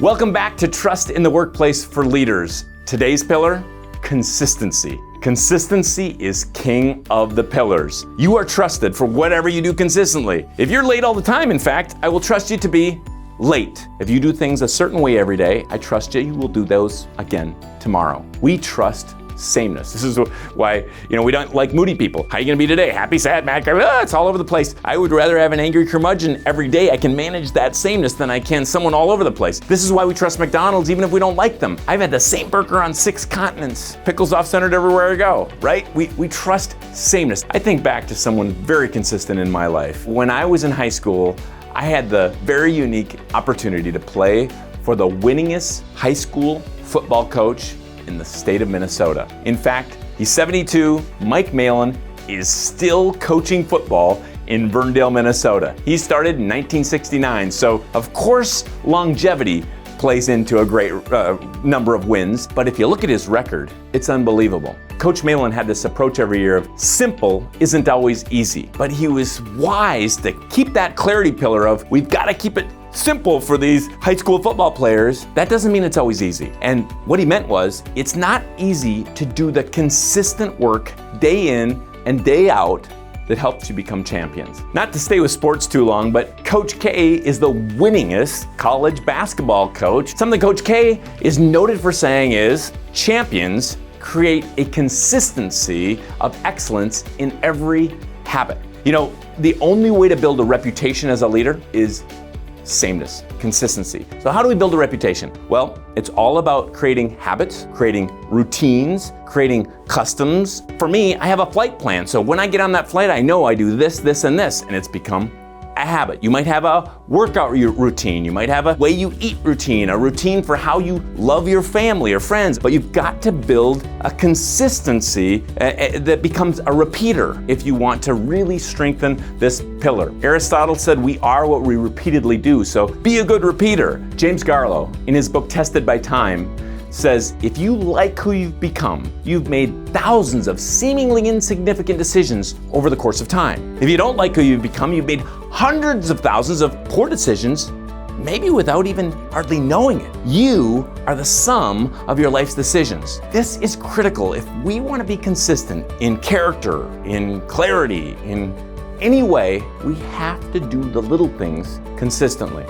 Welcome back to Trust in the Workplace for Leaders. Today's pillar, consistency. Consistency is king of the pillars. You are trusted for whatever you do consistently. If you're late all the time, in fact, I will trust you to be late. If you do things a certain way every day, I trust you will do those again tomorrow. We trust sameness. This is why, we don't like moody people. How are you gonna be today? Happy, sad, mad, it's all over the place. I would rather have an angry curmudgeon every day. I can manage that sameness than I can someone all over the place. This is why we trust McDonald's even if we don't like them. I've had the same burger on 6 continents. Pickles off-centered everywhere I go, right? We trust sameness. I think back to someone very consistent in my life. When I was in high school, I had the very unique opportunity to play for the winningest high school football coach in the state of Minnesota. In fact, he's 72. Mike Malin is still coaching football in Verndale, Minnesota. He started in 1969, so of course longevity plays into a great number of wins, but if you look at his record, it's unbelievable. Coach Malin had this approach every year of simple isn't always easy, but he was wise to keep that clarity pillar of we've got to keep it simple for these high school football players. That doesn't mean it's always easy. And what he meant was it's not easy to do the consistent work day in and day out that helps you become champions. Not to stay with sports too long, but Coach K is the winningest college basketball coach. Something Coach K is noted for saying is champions create a consistency of excellence in every habit. The only way to build a reputation as a leader is sameness, consistency. So how do we build a reputation? Well, it's all about creating habits, creating routines, creating customs. For me, I have a flight plan. So when I get on that flight, I know I do this, this, and this, and it's become a habit. You might have a workout routine. You might have a way you eat routine, a routine for how you love your family or friends, but you've got to build a consistency that becomes a repeater if you want to really strengthen this pillar. Aristotle said we are what we repeatedly do, so be a good repeater. James Garlow, in his book Tested by Time, says, if you like who you've become, you've made thousands of seemingly insignificant decisions over the course of time. If you don't like who you've become, you've made hundreds of thousands of poor decisions, maybe without even hardly knowing it. You are the sum of your life's decisions. This is critical if we want to be consistent in character, in clarity, in any way. We have to do the little things consistently.